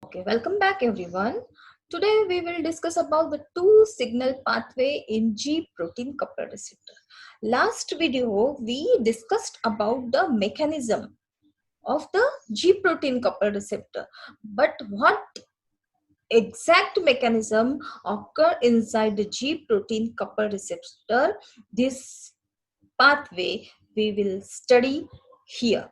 Okay, welcome back everyone. Today we will discuss about the two signal pathway in G protein coupled receptor. Last video we discussed about the mechanism of the G protein coupled receptor, but what exact mechanism occur inside the G protein coupled receptor, this pathway we will study here.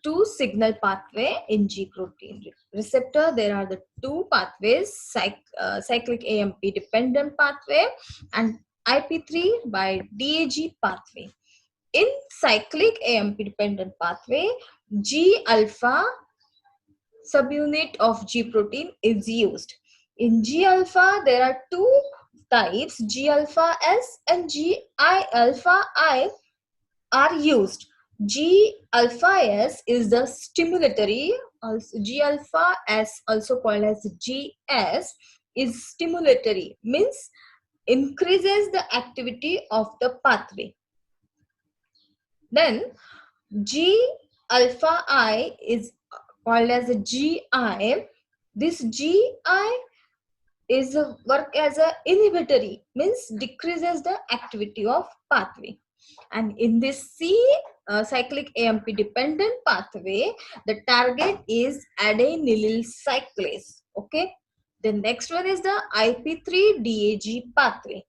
Two signal pathway in G protein receptor. There are the two pathways, cyclic AMP dependent pathway and Ip3 by Dhg pathway. In cyclic AMP dependent pathway, G alpha subunit of G protein is used. In G alpha, there are two types, G alpha S and G alpha I are used. G alpha S is the stimulatory, G alpha S also called as GS is stimulatory, means increases the activity of the pathway. Then G alpha I is called as a GI. This GI is a work as a inhibitory, means decreases the activity of pathway. And in this cyclic AMP dependent pathway, the target is adenylyl cyclase. Okay. The next one is the Ip3 Dag pathway.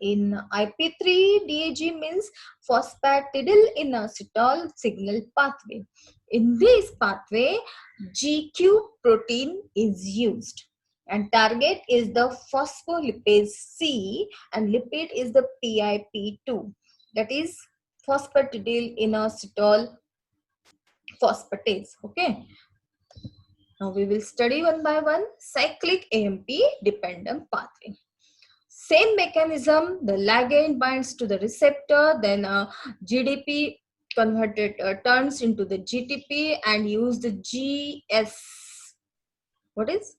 In Ip3 Dag means phosphatidylinositol signal pathway. In this pathway, GQ protein is used. And target is the phospholipase C and lipid is the PIP2, that is phosphatidylinositol phosphatase. Okay. Now we will study one by one cyclic AMP dependent pathway. Same mechanism, the ligand binds to the receptor, then GDP converted turns into the GTP and use the GS. What is?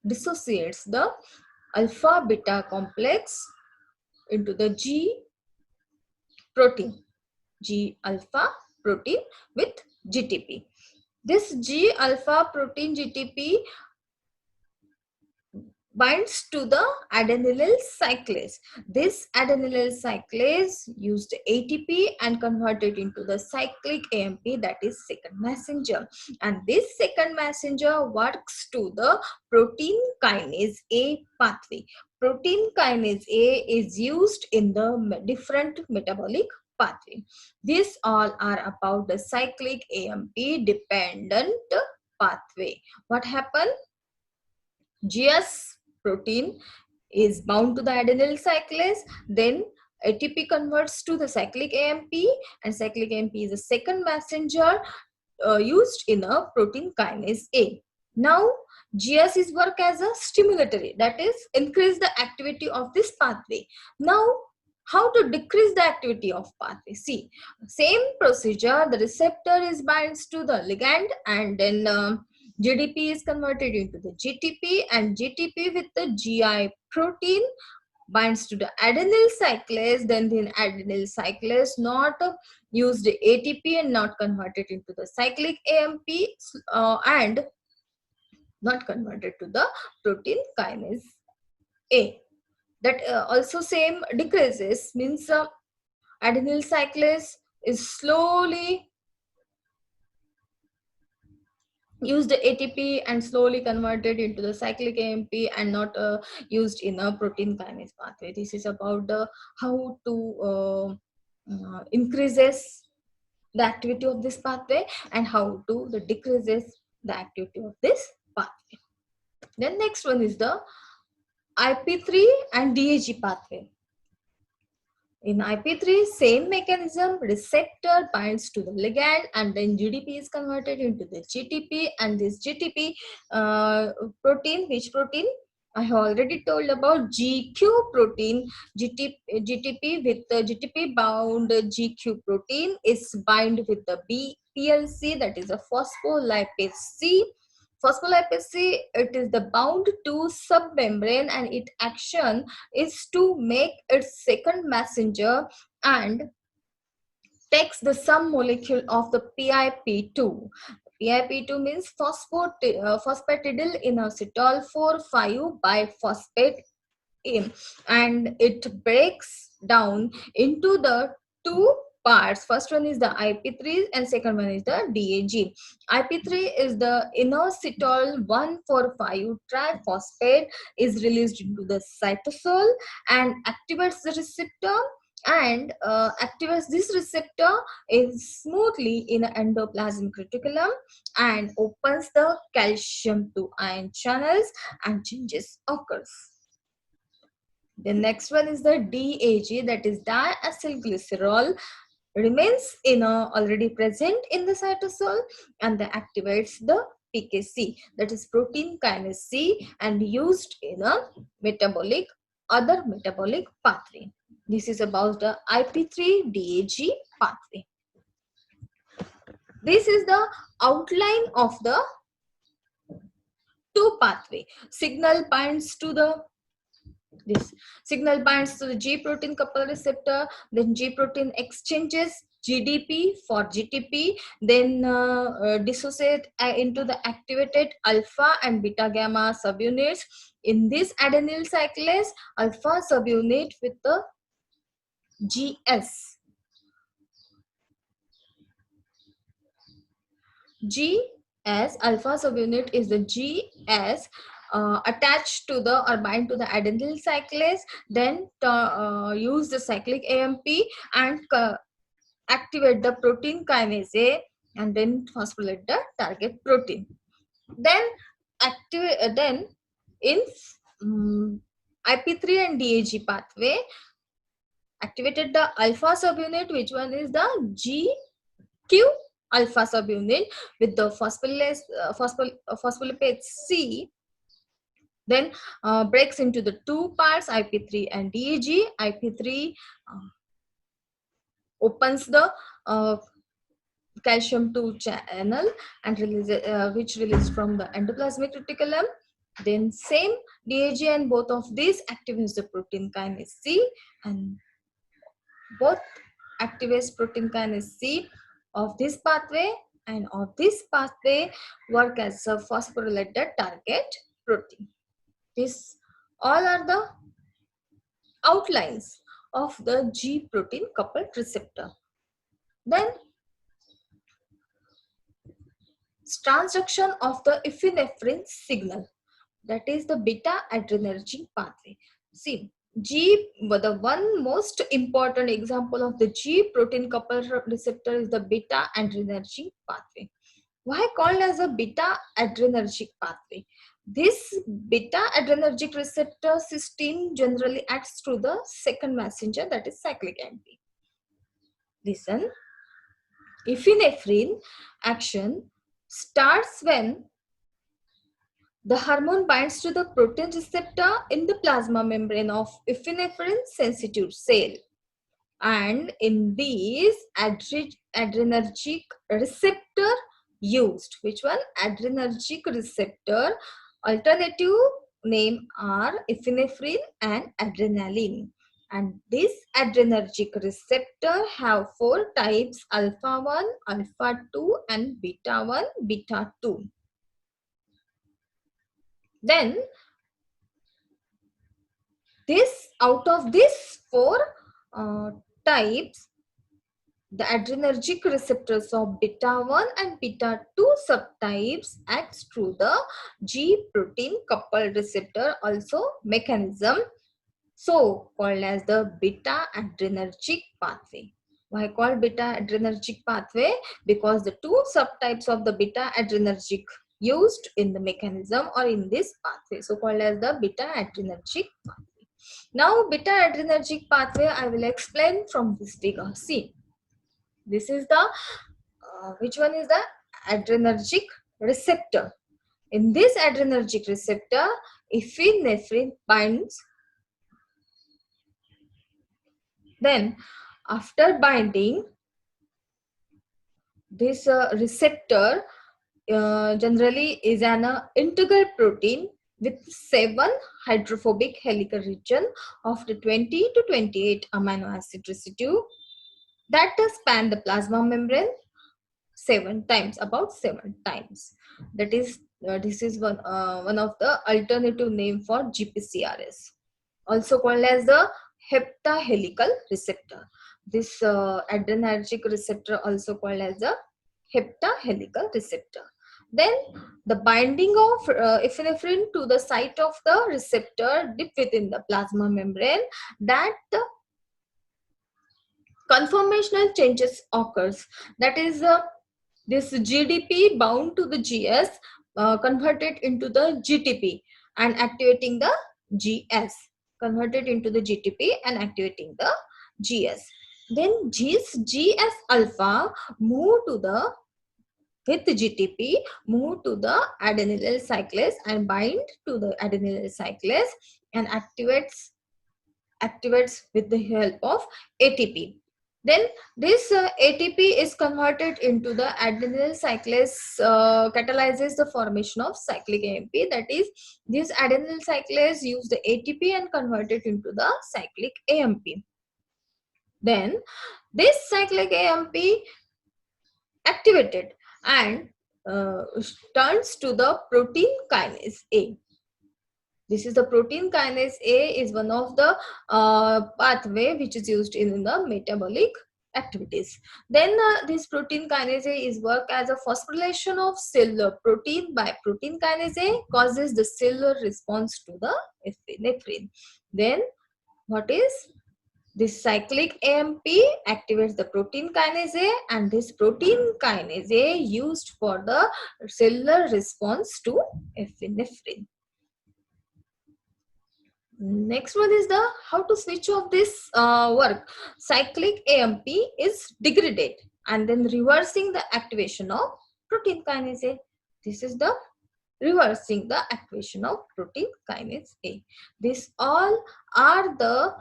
Dissociates the alpha beta complex into the G protein, G alpha protein with GTP. This G alpha protein GTP binds to the adenylyl cyclase. This adenylyl cyclase used ATP and converted into the cyclic AMP, that is second messenger. And this second messenger works to the protein kinase A pathway. Protein kinase A is used in the different metabolic pathway. These all are about the cyclic AMP dependent pathway. What happened? GS protein is bound to the adenylyl cyclase, then ATP converts to the cyclic AMP, and cyclic AMP is a second messenger used in a protein kinase A. Now GS is work as a stimulatory, that is increase the activity of this pathway. Now how to decrease the activity of pathway? See, same procedure, the receptor is binds to the ligand and then GDP is converted into the GTP and GTP with the GI protein binds to the adenyl cyclase, then the adenyl cyclase not used ATP and not converted into the cyclic AMP and not converted to the protein kinase A. That also same decreases, means adenyl cyclase is slowly used ATP and slowly converted into the cyclic AMP and not used in a protein kinase pathway. This is about how to increases the activity of this pathway and how to decreases the activity of this pathway. Then next one is the Ip3 and Dhg pathway. In Ip3, same mechanism, receptor binds to the ligand and then GDP is converted into the GTP, and this GTP protein, which protein? I have already told about GQ protein. GTP with the GTP bound GQ protein is bind with the PLC, that is a phospholipase C. Phospholipase C, it is the bound to submembrane and its action is to make its second messenger and takes the sum molecule of the PIP2. PIP2 means phosphatidyl inositol 4,5 biphosphate in, and it breaks down into the two parts. First one is the Ip3 and second one is the DAG. Ip3 is the inositol 1,4,5 triphosphate is released into the cytosol and activates the receptor, and activates this receptor is smoothly in an endoplasmic reticulum and opens the calcium to ion channels and changes occurs. The next one is the DAG, that is diacylglycerol, remains in already present in the cytosol and that activates the PKC, that is protein kinase C, and used in a other metabolic pathway. This is about the Ip3 DAG pathway. This is the outline of the two pathway. This signal binds to the G protein coupled receptor, then G protein exchanges GDP for GTP, then dissociate into the activated alpha and beta gamma subunits. In this adenyl cyclase, alpha subunit with the GS. GS, alpha subunit is the GS attached to the or bind to the adenyl cyclase, then use the cyclic AMP and activate the protein kinase A and then phosphorylate the target protein. Then in Ip3 and DAG pathway, activated the alpha subunit, which one is the GQ alpha subunit with the phospholipase C, then breaks into the two parts, Ip3 and DAG. Ip3 opens the calcium 2 channel and which releases from the endoplasmic reticulum. Then same DAG and both of these activates the protein kinase C, and both activates protein kinase C of this pathway and of this pathway work as a phosphorylated target protein. These all are the outlines of the G protein coupled receptor. Then transduction of the epinephrine signal, that is the beta-adrenergic pathway. See, the one most important example of the G protein coupled receptor is the beta-adrenergic pathway. Why called as a beta-adrenergic pathway? This beta-adrenergic receptor system generally acts through the second messenger, that is cyclic AMP. Listen, epinephrine action starts when the hormone binds to the protein receptor in the plasma membrane of epinephrine sensitive cell. And in these adrenergic receptor used, which one? Adrenergic receptor, alternative name are epinephrine and adrenaline. And this adrenergic receptor have four types: alpha 1, alpha 2 and beta 1, beta 2. Then out of these four types, the adrenergic receptors of beta 1 and beta 2 subtypes acts through the G protein coupled receptor also mechanism, so called as the beta-adrenergic pathway. Why called beta-adrenergic pathway? Because the two subtypes of the beta-adrenergic used in the mechanism or in this pathway, so called as the beta-adrenergic pathway. Now beta-adrenergic pathway I will explain from this figure. See, this is the which one is the adrenergic receptor. In this adrenergic receptor, epinephrine binds. Then after binding, this receptor generally is an integral protein with 7 hydrophobic helical region of the 20 to 28 amino acid residue that span the plasma membrane. 7 times, about 7 times. That is, this is one of the alternative name for GPCRS, also called as the heptahelical receptor. This adrenergic receptor also called as the heptahelical receptor. Then the binding of epinephrine to the site of the receptor deep within the plasma membrane, that the conformational changes occurs. That is, this GDP bound to the GS converted into the GTP and activating the GS, converted into the GTP and activating the GS. Then GS alpha move to the, with GTP, move to the adenylyl cyclase and bind to the adenylyl cyclase and activates with the help of ATP. Then this ATP is converted into the adenylyl cyclase, catalyzes the formation of cyclic AMP. That is, this adenylyl cyclase use the ATP and convert it into the cyclic AMP. Then this cyclic AMP activated and turns to the protein kinase A. This is the protein kinase A, is one of the pathway which is used in the metabolic activities. Then this protein kinase A is work as a phosphorylation of cellular protein by protein kinase A, causes the cellular response to the epinephrine. Then what is this cyclic AMP activates the protein kinase A, and this protein kinase A used for the cellular response to epinephrine. Next one is the how to switch off this work. Cyclic AMP is degraded and then reversing the activation of protein kinase A. This is the reversing the activation of protein kinase A. These all are the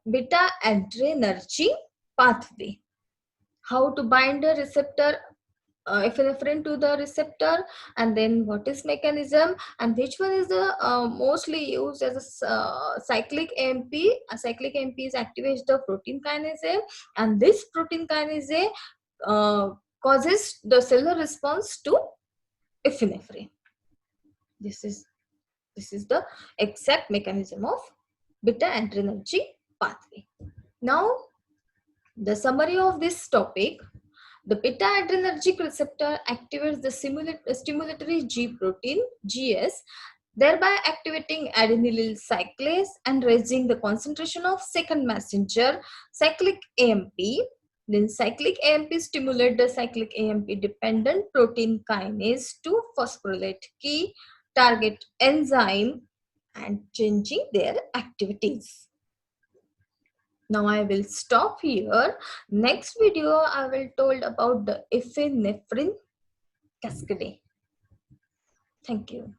beta-adrenergic pathway. How to bind a receptor epinephrine to the receptor, and then what is mechanism, and which one is the mostly used as a cyclic AMP. A cyclic AMP is activates the protein kinase A, and this protein kinase A causes the cellular response to epinephrine. This is the exact mechanism of beta-adrenergic pathway. Now the summary of this topic. The beta-adrenergic receptor activates the stimulatory G protein, GS, thereby activating adenylyl cyclase and raising the concentration of second messenger, cyclic AMP. Then cyclic AMP stimulate the cyclic AMP dependent protein kinase to phosphorylate key target enzyme and changing their activities. Now I will stop here. Next video I will told about the epinephrine cascade. Thank you.